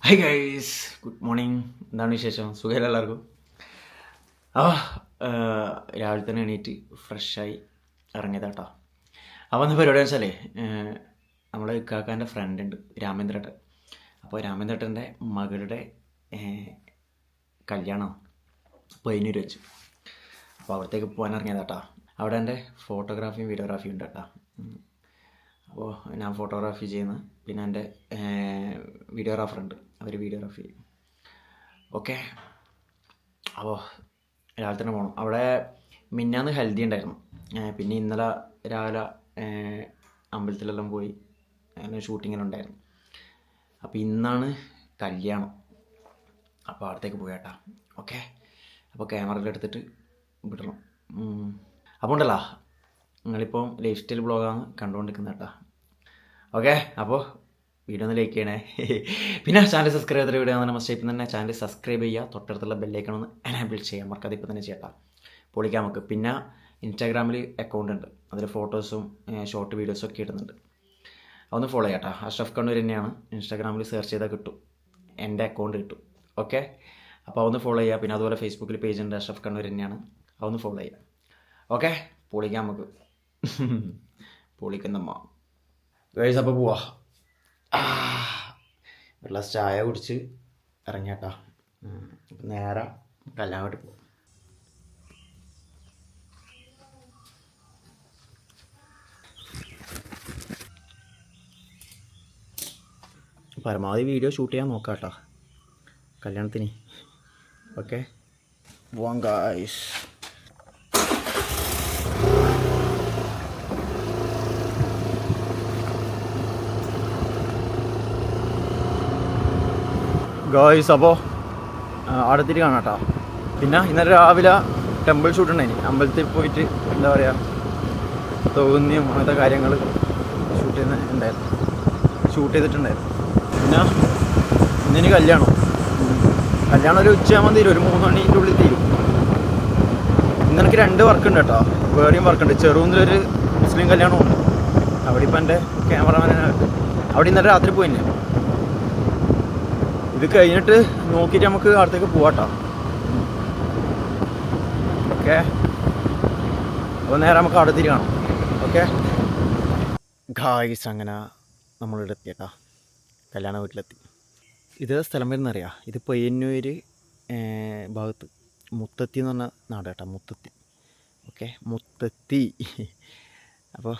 Hi guys, good morning. എന്താണ് വിശേഷം? സുഖമല്ല എല്ലാവർക്കും? രാവിലെ തന്നെ എണീറ്റ് ഫ്രഷായി ഇറങ്ങിയതാട്ടോ. അപ്പോൾ എന്താ പരിപാടി വെച്ചാലേ, നമ്മളെ ഇക്കാക്കാൻ്റെ ഫ്രണ്ട് ഉണ്ട് രാമേന്ദ്രേട്ടൻ. അപ്പോൾ രാമേന്ദ്രേട്ടൻ്റെ മകളുടെ കല്യാണം പയ്യന്നൂർ വെച്ചു. അപ്പോൾ അവിടത്തേക്ക് പോകാൻ ഇറങ്ങിയതാട്ടോ. അവിടെ എൻ്റെ ഫോട്ടോഗ്രാഫിയും വീഡിയോഗ്രാഫിയും ഉണ്ട് കേട്ടോ. അപ്പോൾ ഞാൻ ഫോട്ടോഗ്രാഫി ചെയ്യുന്നു, പിന്നെ എൻ്റെ വീഡിയോഗ്രാഫർ ഉണ്ട്, അവർ വീഡിയോഗ്രാഫി ചെയ്യും. ഓക്കെ, അപ്പോൾ രാവിലെ തന്നെ പോകണം. അവിടെ മിന്നാന്ന് ഹൽദി ഉണ്ടായിരുന്നു, പിന്നെ ഇന്നലെ രാവിലെ അമ്പലത്തിലെല്ലാം പോയി ഷൂട്ടിങ്ങിനുണ്ടായിരുന്നു. അപ്പോൾ ഇന്നാണ് കല്യാണം. അപ്പോൾ അവിടത്തേക്ക് പോയാട്ടാ. ഓക്കെ, അപ്പോൾ ക്യാമറയിൽ എടുത്തിട്ട് വിടണം. അപ്പോൾ ഉണ്ടല്ലോ, നിങ്ങളിപ്പം ലൈഫ് സ്റ്റൈൽ ബ്ലോഗാണ് കണ്ടുകൊണ്ടിരിക്കുന്നത് കേട്ടോ. ഓക്കെ, അപ്പോൾ വീഡിയോ ഒന്ന് ലൈക്ക് ചെയ്യണേ. പിന്നെ ചാനൽ സബ്സ്ക്രൈബ് ചെയ്ത വീഡിയോ ആണ് മസ്റ്റ് ഇപ്പം തന്നെ ചാനൽ സബ്സ്ക്രൈബ് ചെയ്യുക, തൊട്ടടുത്തുള്ള ബെല്ലൈക്കൺ ഒന്ന് എനേബിൾ ചെയ്യാം. മറക്കാതെ ഇപ്പം തന്നെ ചെയ്യട്ടാ, പൊളിക്കാം നമുക്ക്. പിന്നെ ഇൻസ്റ്റാഗ്രാമിൽ അക്കൗണ്ട് ഉണ്ട്, അതിൽ ഫോട്ടോസും ഷോർട്ട് വീഡിയോസും ഒക്കെ ഇടുന്നുണ്ട്. അതൊന്ന് ഫോളോ ചെയ്യാം കേട്ടോ. അഷ്റഫ് കണ്ണൂർ തന്നെയാണ്, ഇൻസ്റ്റാഗ്രാമിൽ സെർച്ച് ചെയ്താൽ കിട്ടും, എൻ്റെ അക്കൗണ്ട് കിട്ടും. ഓക്കെ, അപ്പോൾ അതൊന്ന് ഫോളോ ചെയ്യുക. പിന്നെ അതുപോലെ ഫേസ്ബുക്കിൽ പേജ് ഉണ്ട്, അഷ്റഫ് കണ്ണൂർ തന്നെയാണ്, അതൊന്ന് ഫോളോ ചെയ്യുക. ഓക്കെ, പൊളിക്കാം നമുക്ക്. പൊളിക്കുന്നമ്മ ഗൈസ്. അപ്പോൾ പോവാ, ഒരു ഗ്ലാസ് ചായ കുടിച്ച് ഇറങ്ങിയാട്ടാ. അപ്പം നേരെ കല്യാണം വീട്ടിൽ പോകും. പരമാവധി വീഡിയോ ഷൂട്ട് ചെയ്യാൻ നോക്കാം കേട്ടോ കല്യാണത്തിന്. ഓക്കെ, പോവാം ഗൈസ്. ഗായ്സ്, അപ്പോൾ അടുത്തിട്ട് കാണാം കേട്ടോ. പിന്നെ ഇന്നലെ രാവിലെ ടെമ്പിൾ ഷൂട്ട് ഉണ്ടായിന്, അമ്പലത്തിൽ പോയിട്ട് എന്താ പറയുക, തോന്നിയും അങ്ങനത്തെ കാര്യങ്ങൾ ഷൂട്ട് ചെയ്തിട്ടുണ്ടായിരുന്നു. പിന്നെ ഇന്നിനി കല്യാണം ഒരു ഉച്ചയാകുമ്പോൾ തീരും, ഒരു 3 മണിൻ്റെ ഉള്ളിൽ തീരും. ഇന്ന് എനിക്ക് 2 വർക്കുണ്ട് കേട്ടോ, വേറെയും വർക്കുണ്ട്. ചെറുകുന്നിലൊരു മുസ്ലിം കല്യാണമുണ്ട്, അവിടെ ഇപ്പം എൻ്റെ ക്യാമറമാനായിട്ട് അവിടെ ഇന്നലെ രാത്രി പോയില്ലേ. ഇത് കഴിഞ്ഞിട്ട് നോക്കിയിട്ട് നമുക്ക് അടുത്തേക്ക് പോവാട്ടോ. ഓക്കെ, അപ്പോൾ നേരെ നമുക്ക് അവിടെ തിരി കാണാം. ഓക്കെ ഗായ്സ്, അങ്ങനെ നമ്മളിവിടെ എത്തിയേട്ടാ, കല്യാണ വീട്ടിലെത്തി. ഇത് സ്ഥലം വരുന്നറിയാം, ഇത് പയ്യന്നൂർ ഭാഗത്ത് മുത്തത്തി എന്ന് പറഞ്ഞ നാട് കേട്ടോ, മുത്തത്തി. ഓക്കെ, മുത്തത്തി. അപ്പോൾ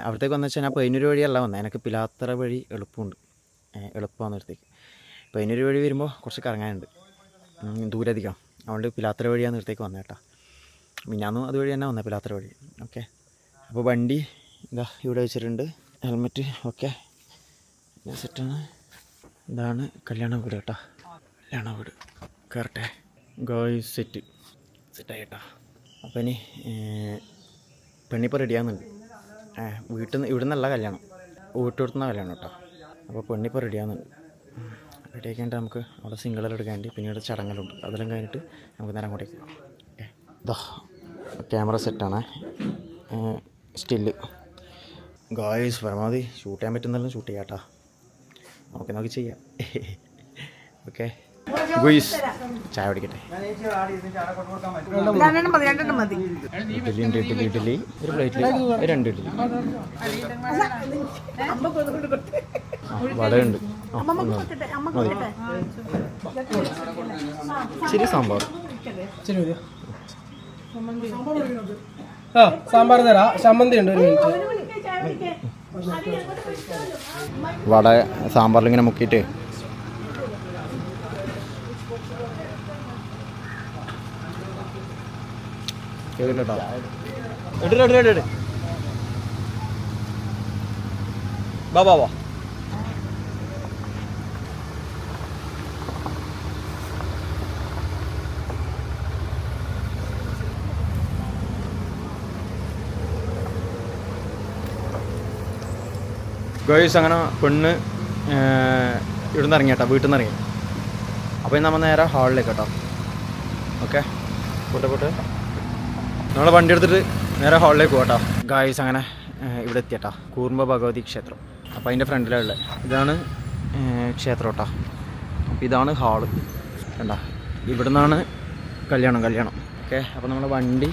അവിടത്തേക്ക് വന്നു വെച്ചാൽ ഞാൻ പയ്യന്നൂർ വഴിയല്ല വന്നത്, എനിക്ക് പിലാത്തറ വഴി എളുപ്പമാകുന്നിടത്തേക്ക്. പയ്യന്നൂർ വഴി വരുമ്പോൾ കുറച്ച് കറങ്ങാനുണ്ട്, ദൂരധികം. അതുകൊണ്ട് പിലാത്തറ വഴിയാണ് ഇടത്തേക്ക് വന്നത് കേട്ടോ. മിന്നാന്നും അതുവഴി തന്നെ വന്നത്, പിലാത്തറ വഴി. ഓക്കെ, അപ്പോൾ വണ്ടി ഇതാ ഇവിടെ വെച്ചിട്ടുണ്ട്, ഹെൽമെറ്റ് ഒക്കെ സെറ്റാണ്. ഇതാണ് കല്യാണ വീട് കേട്ടോ, കല്യാണ വീട്. കയറട്ടെ ഗോയ്സ്, സെറ്റായി കേട്ടോ. അപ്പോൾ ഇനി പെണ്ണിപ്പോൾ റെഡിയാകുന്നുണ്ട്. ഇവിടെ നിന്നല്ല കല്യാണം, വീട്ടിലെടുത്തുന്ന കല്യാണം കേട്ടോ. അപ്പോൾ പെണ്ണിപ്പോൾ റെഡിയാകുന്നുണ്ട്. റെഡിയാക്കിയിട്ട് നമുക്ക് അവിടെ സിംഗിളെല്ലാം എടുക്കാണ്ട്, പിന്നീട് ചടങ്ങലുണ്ട്, അതെല്ലാം കഴിഞ്ഞിട്ട് നമുക്ക് നേരം അങ്ങോട്ടേക്ക് പോകാം. ഇതാ ക്യാമറ സെറ്റാണ്, സ്റ്റില്ല്. ഗായ്സ്, പരമാവധി ഷൂട്ട് ചെയ്യാൻ പറ്റുന്നതെല്ലാം ഷൂട്ട് ചെയ്യാം കേട്ടോ. നോക്കി ചെയ്യാം. ഓക്കെ ഗുയ്സ്, ചായ കുടിക്കട്ടെ. ഇഡ്ഡലി ഒരു പ്ലേറ്റിൽ 2 ഇഡ്ഡലി, വടയുണ്ട്, ഇച്ചിരി സാമ്പാർ. സാമ്പാർ തരാ, ചമ്മന്തി ഉണ്ട്, 1 മിനിറ്റ്. വട സാമ്പാറിൽ ഇങ്ങനെ മുക്കിയിട്ട് കേട്ടോ. ഇട് ബാ. ഗോയ്സ്, അങ്ങനെ പെണ്ണ് ഇവിടുന്ന് ഇറങ്ങി കേട്ടോ, വീട്ടിൽ നിന്ന് ഇറങ്ങി. അപ്പോൾ നമ്മൾ നേരെ ഹാളിലേക്ക് കേട്ടോ. ഓക്കെ, പോട്ടെ നമ്മൾ വണ്ടി എടുത്തിട്ട് നേരെ ഹാളിലേക്ക് പോകാം കേട്ടോ. ഗായ്സ്, അങ്ങനെ ഇവിടെ എത്തിയട്ടാ, കൂർമ്മ ഭഗവതി ക്ഷേത്രം. അപ്പോൾ അതിൻ്റെ ഫ്രണ്ടിലുള്ള ഇതാണ് ക്ഷേത്രം കേട്ടോ. അപ്പോൾ ഇതാണ് ഹാള് കണ്ട. ഇവിടെ നിന്നാണ് കല്യാണം. ഓക്കെ. അപ്പോൾ നമ്മൾ വണ്ടി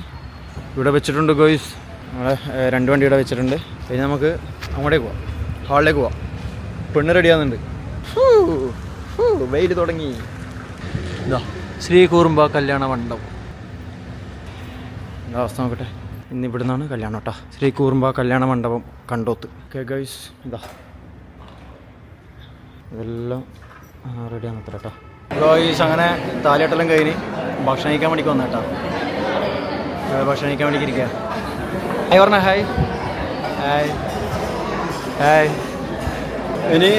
ഇവിടെ വെച്ചിട്ടുണ്ട് ഗോയ്സ്. നമ്മളെ 2 വണ്ടി ഇവിടെ വെച്ചിട്ടുണ്ട്. പിന്നെ നമുക്ക് അങ്ങോട്ടേക്ക് പോവാം, ഹാളിലേക്ക് പോവാം. പെണ്ണ് റെഡിയാകുന്നുണ്ട്. വെയിൽ തുടങ്ങി. ഇതാ ശ്രീ കൂറുമ്പ കല്യാണ മണ്ഡപം. എന്താ അവസ്ഥ നോക്കട്ടെ. ഇന്നിവിടെ നിന്നാണ് കല്യാണം കേട്ടോ. ശ്രീ കൂറുമ്പ കല്യാണ മണ്ഡപം, കണ്ടോത്ത്. ഓക്കെ ഗൈസ്, ഇതാ ഇതെല്ലാം റെഡിയാണ് അത്ര കേട്ടോ. ഗൈസ് അങ്ങനെ താലിയാട്ടെല്ലാം കഴിഞ്ഞ് ഭക്ഷണം കഴിക്കാൻ വേണ്ടിക്ക് വന്ന കേട്ടോ. ഭക്ഷണം കഴിക്കാൻ വേണ്ടിക്ക് ഇരിക്കുക. ഹായ് പറഞ്ഞ ഹായ് ഹായ് ഹായ്. ഇനി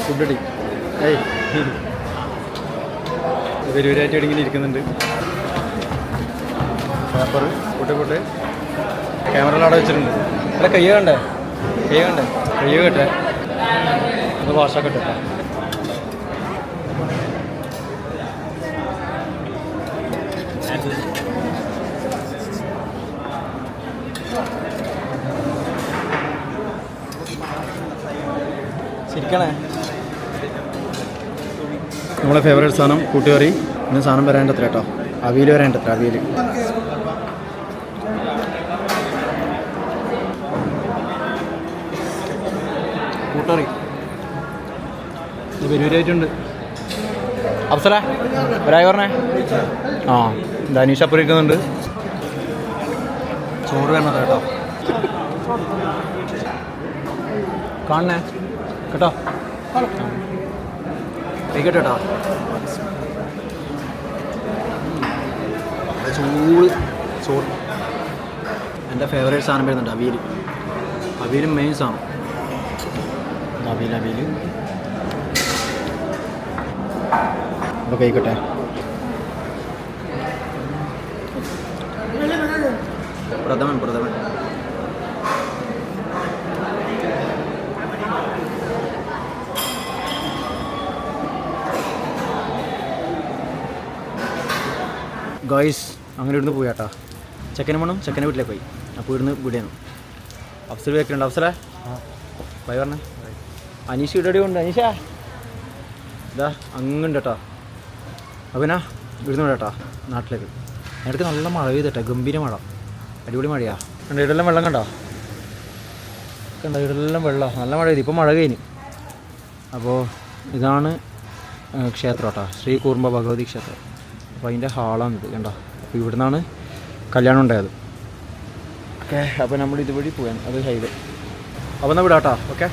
ഫുഡ് അടി. ഏയ് പരിപാടിയായിട്ട് ഇങ്ങനെ ഇരിക്കുന്നുണ്ട്. പേപ്പർ ഫുഡ് ക്യാമറ അവിടെ വെച്ചിട്ടുണ്ട്. അല്ല കയ്യ കണ്ടേ കേട്ടെ ഒന്ന് വാഷൊക്കെ ഇട്ടോ. ശരിക്കണേ നമ്മളെ ഫേവറേറ്റ് സാധനം കൂട്ടുകറി. ഇന്ന് സാധനം വരാണ്ടത്ര കേട്ടോ. അവിയൽ വരാണ്ടത്ര. അവിയൽ കൂട്ടുകറി പരിപാടിയായിട്ടുണ്ട്. അഫ്സല ഒരായി പറഞ്ഞേ. ആ ധനീഷ് അപ്പുറം ഇരിക്കുന്നുണ്ട്. ചോറ് വേണത് കേട്ടോ. കാണണേ കേട്ടോ. കഴിക്കട്ടെ കേട്ടോ. ചോറ് എൻ്റെ ഫേവറേറ്റ് സാധനം വരുന്നുണ്ട്. അവിയലും മെയിൻ സാധനം. അവിയൽ അപ്പോൾ കഴിക്കട്ടെ. പ്രഥമൻ ഗായ്സ് അങ്ങനെ ഇവിടുന്ന് പോയി കേട്ടോ. ചെക്കനും വേണം. ചെക്കൻ്റെ വീട്ടിലേക്ക് പോയി. അപ്പോൾ ഇവിടുന്ന് വിടുന്നു. അഫ്സൽ വെക്കുന്നുണ്ട്. അഫ്സലേ പോയി പറഞ്ഞേ. അനീഷ് ഇവിടെ ഉണ്ട്. അനീഷ ഇതാ അങ്ങുണ്ട് കേട്ടോ. അപ്പോൾ പിന്നെ ഇവിടുന്ന് വിടാം നാട്ടിലേക്ക്. ഇടയ്ക്ക് നല്ല മഴ പെയ്തട്ടെ. ഗംഭീര മഴ, അടിപൊളി മഴയാ. കണ്ടോ ഇവിടെല്ലാം വെള്ളം കണ്ടോ. ഇവിടെല്ലാം വെള്ളം നല്ല മഴ പെയ്തു. ഇപ്പോൾ മഴ കഴിഞ്ഞു. അപ്പോൾ ഇതാണ് ക്ഷേത്രം കേട്ടോ. ശ്രീ കൂറുമ്പ ഭഗവതി ക്ഷേത്രം. അപ്പോൾ അതിൻ്റെ ഹാളാണിത് കണ്ടോ. അപ്പോൾ ഇവിടെ നിന്നാണ് കല്യാണം ഉണ്ടായത്. ഓക്കെ. അപ്പോൾ നമ്മൾ ഇതുവഴി പോകാൻ അത് ഹൈവേ. അപ്പോൾ എന്നാൽ വിടാം കേട്ടോ. ഓക്കെ.